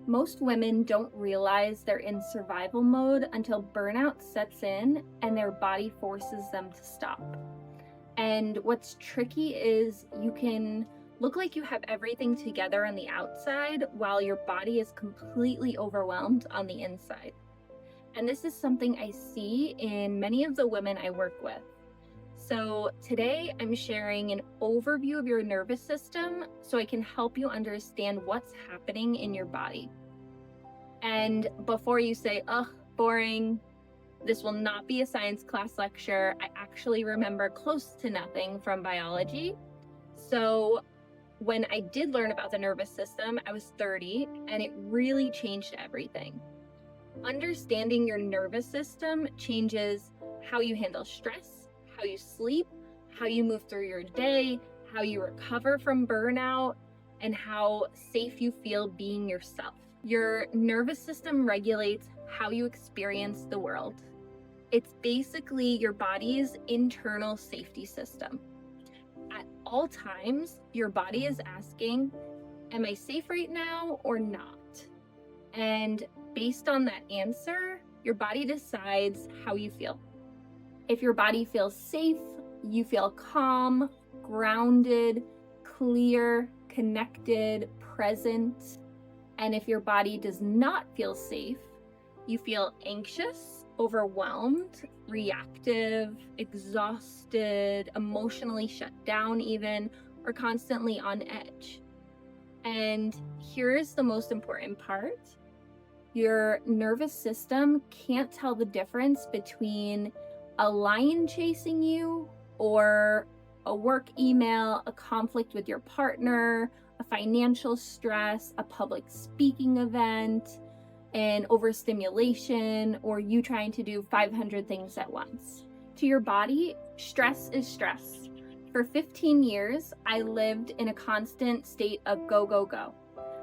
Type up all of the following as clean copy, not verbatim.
Most women don't realize they're in survival mode until burnout sets in and their body forces them to stop. And what's tricky is you can look like you have everything together on the outside while your body is completely overwhelmed on the inside. And this is something I see in many of the women I work with. So today I'm sharing an overview of your nervous system so I can help you understand what's happening in your body. And before you say, ugh, boring, this will not be a science class lecture. I actually remember close to nothing from biology. So when I did learn about the nervous system, I was 30 and it really changed everything. Understanding your nervous system changes how you handle stress, how you sleep, how you move through your day, how you recover from burnout, and how safe you feel being yourself. Your nervous system regulates how you experience the world. It's basically your body's internal safety system. At all times, your body is asking, am I safe right now or not? And based on that answer, your body decides how you feel. If your body feels safe, you feel calm, grounded, clear, connected, present. And if your body does not feel safe, you feel anxious, overwhelmed, reactive, exhausted, emotionally shut down even, or constantly on edge. And here's the most important part. Your nervous system can't tell the difference between a lion chasing you or a work email, a conflict with your partner, a financial stress, a public speaking event, an overstimulation, or you trying to do 500 things at once. To your body, stress is stress. For 15 years, I lived in a constant state of go, go, go.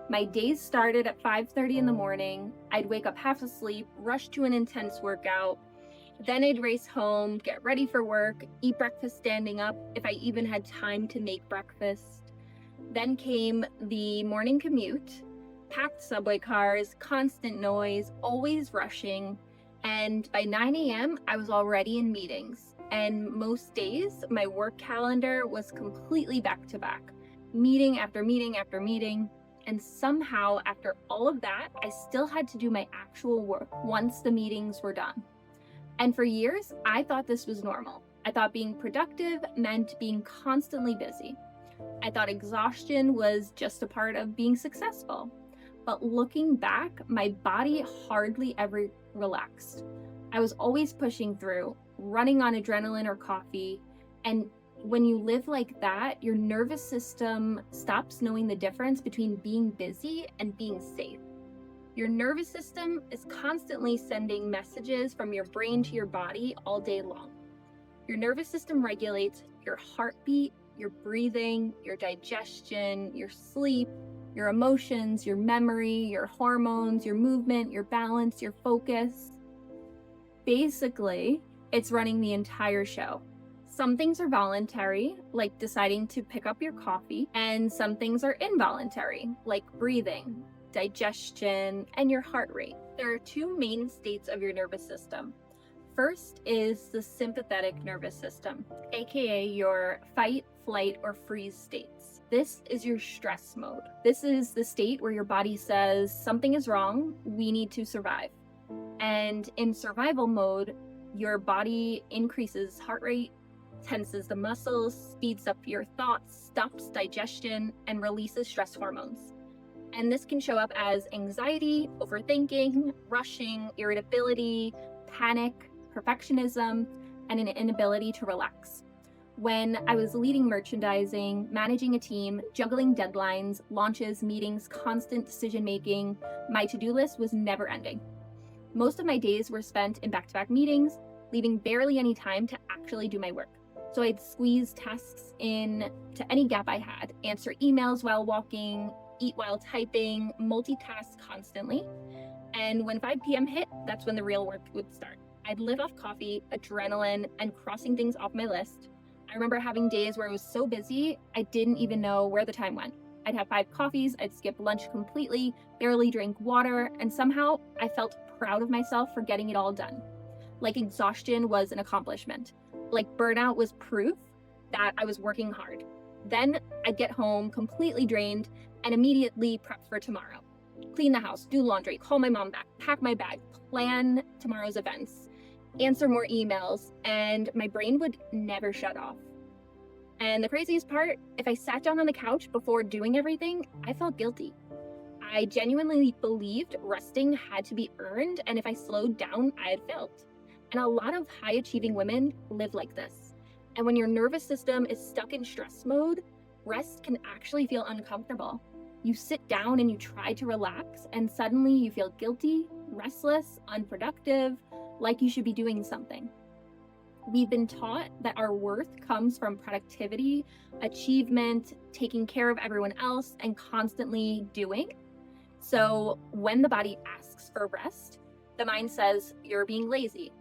My days started at 5:30 in the morning. I'd wake up half asleep, rush to an intense workout. Then I'd race home, get ready for work, eat breakfast standing up if I even had time to make breakfast. Then came the morning commute, packed subway cars, constant noise, always rushing. And by 9 a.m., I was already in meetings. And most days, my work calendar was completely back to back, meeting after meeting after meeting. And somehow, after all of that, I still had to do my actual work once the meetings were done. And for years, I thought this was normal. I thought being productive meant being constantly busy. I thought exhaustion was just a part of being successful. But looking back, my body hardly ever relaxed. I was always pushing through, running on adrenaline or coffee. And when you live like that, your nervous system stops knowing the difference between being busy and being safe. Your nervous system is constantly sending messages from your brain to your body all day long. Your nervous system regulates your heartbeat, your breathing, your digestion, your sleep, your emotions, your memory, your hormones, your movement, your balance, your focus. Basically, it's running the entire show. Some things are voluntary, like deciding to pick up your coffee, and some things are involuntary, like breathing, digestion, and your heart rate. There are two main states of your nervous system. First is the sympathetic nervous system, aka your fight, flight, or freeze states. This is your stress mode. This is the state where your body says something is wrong, we need to survive. And in survival mode, your body increases heart rate, tenses the muscles, speeds up your thoughts, stops digestion, and releases stress hormones. And this can show up as anxiety, overthinking, rushing, irritability, panic, perfectionism, and an inability to relax. When I was leading merchandising, managing a team, juggling deadlines, launches, meetings, constant decision-making, my to-do list was never ending. Most of my days were spent in back-to-back meetings, leaving barely any time to actually do my work. So I'd squeeze tasks in to any gap I had, answer emails while walking, eat while typing, multitask constantly. And when 5 p.m. hit, that's when the real work would start. I'd live off coffee, adrenaline, and crossing things off my list. I remember having days where I was so busy, I didn't even know where the time went. I'd have 5 coffees, I'd skip lunch completely, barely drink water, and somehow I felt proud of myself for getting it all done. Like exhaustion was an accomplishment. Like burnout was proof that I was working hard. Then I'd get home completely drained and immediately prep for tomorrow. Clean the house, do laundry, call my mom back, pack my bag, plan tomorrow's events, answer more emails, and my brain would never shut off. And the craziest part, if I sat down on the couch before doing everything, I felt guilty. I genuinely believed resting had to be earned, and if I slowed down, I had failed. And a lot of high achieving women live like this. And when your nervous system is stuck in stress mode, rest can actually feel uncomfortable. You sit down and you try to relax, and suddenly you feel guilty, restless, unproductive, like you should be doing something. We've been taught that our worth comes from productivity, achievement, taking care of everyone else, and constantly doing. So when the body asks for rest, the mind says you're being lazy.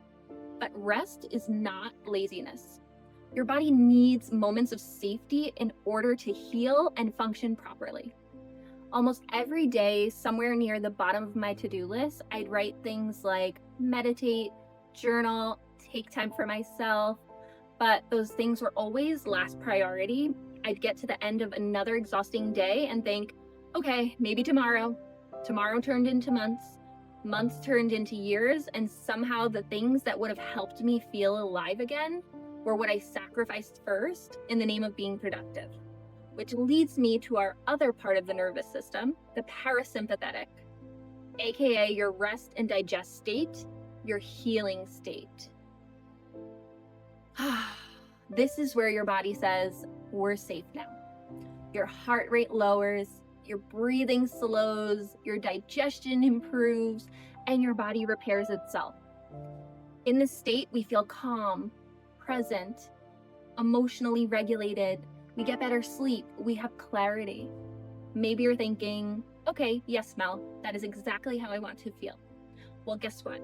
But rest is not laziness. Your body needs moments of safety in order to heal and function properly. Almost every day, somewhere near the bottom of my to-do list, I'd write things like meditate, journal, take time for myself, but those things were always last priority. I'd get to the end of another exhausting day and think, okay, maybe tomorrow. Tomorrow turned into months, months turned into years, and somehow the things that would have helped me feel alive again were what I sacrificed first in the name of being productive. Which leads me to our other part of the nervous system, the parasympathetic, aka your rest and digest state, your healing state. This is where your body says, we're safe now. Your heart rate lowers, your breathing slows, your digestion improves, and your body repairs itself. In this state, we feel calm, present, emotionally regulated. We get better sleep. We have clarity. Maybe you're thinking, okay, yes, Mel, that is exactly how I want to feel. Well, guess what?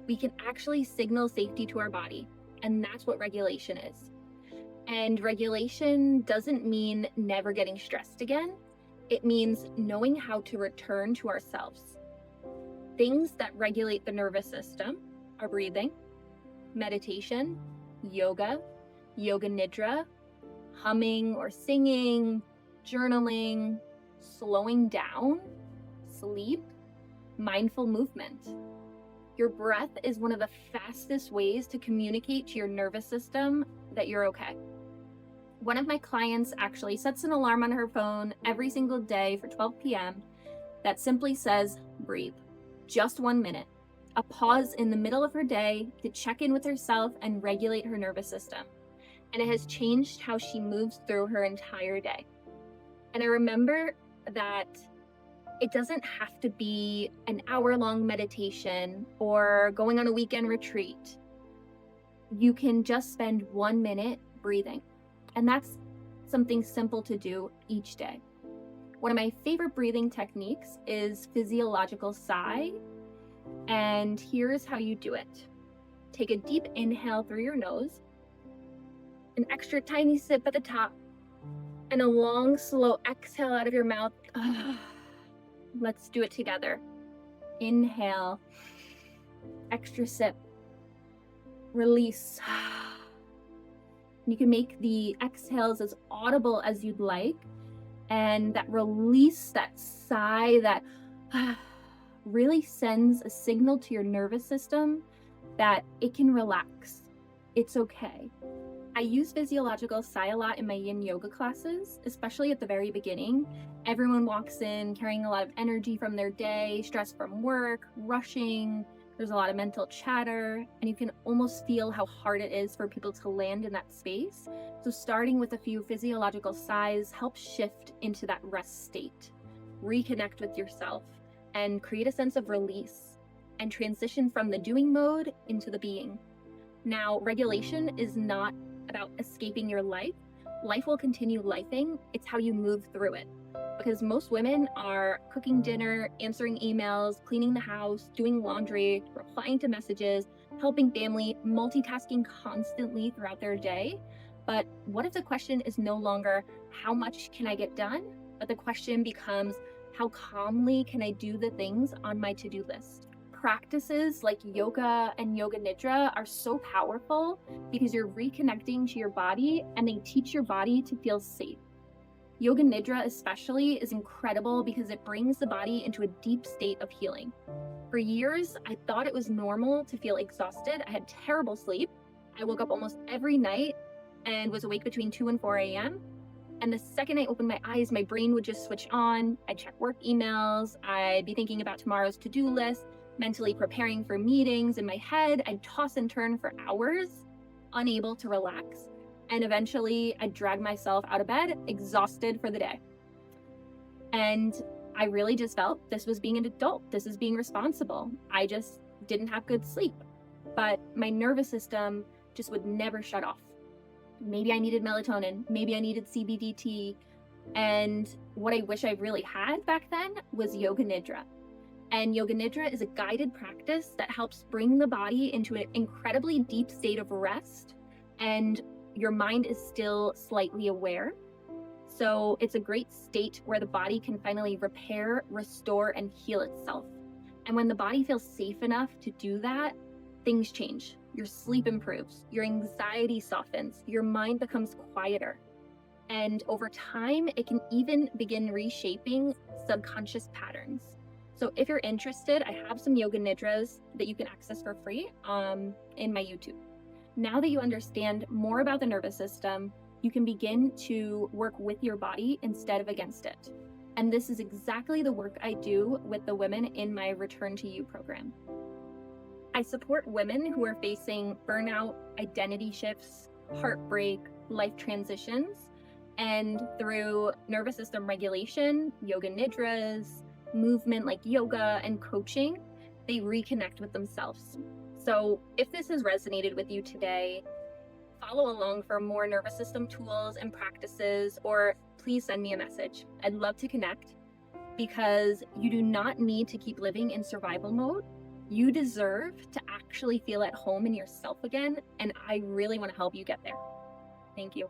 We can actually signal safety to our body, and that's what regulation is. And regulation doesn't mean never getting stressed again. It means knowing how to return to ourselves. Things that regulate the nervous system are breathing, meditation, yoga nidra, humming or singing, journaling, slowing down, sleep, mindful movement. Your breath is one of the fastest ways to communicate to your nervous system that you're okay. One of my clients actually sets an alarm on her phone every single day for 12 p.m. that simply says, breathe, just 1 minute, a pause in the middle of her day to check in with herself and regulate her nervous system. And it has changed how she moves through her entire day. And I remember that it doesn't have to be an hour-long meditation or going on a weekend retreat. You can just spend 1 minute breathing. And that's something simple to do each day. One of my favorite breathing techniques is physiological sigh. And here's how you do it. Take a deep inhale through your nose, an extra tiny sip at the top, and a long, slow exhale out of your mouth. Let's do it together. Inhale, extra sip, release. You can make the exhales as audible as you'd like, and that release, that sigh, that really sends a signal to your nervous system that it can relax. It's okay. I use physiological sigh a lot in my yin yoga classes, especially at the very beginning. Everyone walks in carrying a lot of energy from their day, stress from work, rushing. There's a lot of mental chatter, and you can almost feel how hard it is for people to land in that space. So starting with a few physiological sighs helps shift into that rest state, reconnect with yourself, and create a sense of release, and transition from the doing mode into the being. Now, regulation is not about escaping your life. Life will continue lifing. It's how you move through it. Because most women are cooking dinner, answering emails, cleaning the house, doing laundry, replying to messages, helping family, multitasking constantly throughout their day. But what if the question is no longer, how much can I get done? but the question becomes, how calmly can I do the things on my to-do list? Practices like yoga and yoga nidra are so powerful because you're reconnecting to your body and they teach your body to feel safe. Yoga nidra especially is incredible because it brings the body into a deep state of healing. For years, I thought it was normal to feel exhausted. I had terrible sleep. I woke up almost every night and was awake between 2 and 4 a.m. And the second I opened my eyes, my brain would just switch on. I'd check work emails. I'd be thinking about tomorrow's to-do list, mentally preparing for meetings in my head. I'd toss and turn for hours, unable to relax. And eventually I'd drag myself out of bed, exhausted for the day. And I really just felt this was being an adult. This is being responsible. I just didn't have good sleep. But my nervous system just would never shut off. Maybe I needed melatonin. Maybe I needed CBD. And what I wish I really had back then was yoga nidra. And yoga nidra is a guided practice that helps bring the body into an incredibly deep state of rest, and your mind is still slightly aware. So it's a great state where the body can finally repair, restore, and heal itself. And when the body feels safe enough to do that, things change. Your sleep improves, your anxiety softens, your mind becomes quieter. And over time, it can even begin reshaping subconscious patterns. So if you're interested, I have some yoga nidras that you can access for free in my YouTube. Now that you understand more about the nervous system, you can begin to work with your body instead of against it. And this is exactly the work I do with the women in my Return to You program. I support women who are facing burnout, identity shifts, heartbreak, life transitions, and through nervous system regulation, yoga nidras, movement like yoga, and coaching, they reconnect with themselves. So if this has resonated with you today, follow along for more nervous system tools and practices, or please send me a message. I'd love to connect, because you do not need to keep living in survival mode. You deserve to actually feel at home in yourself again, and I really want to help you get there. Thank you.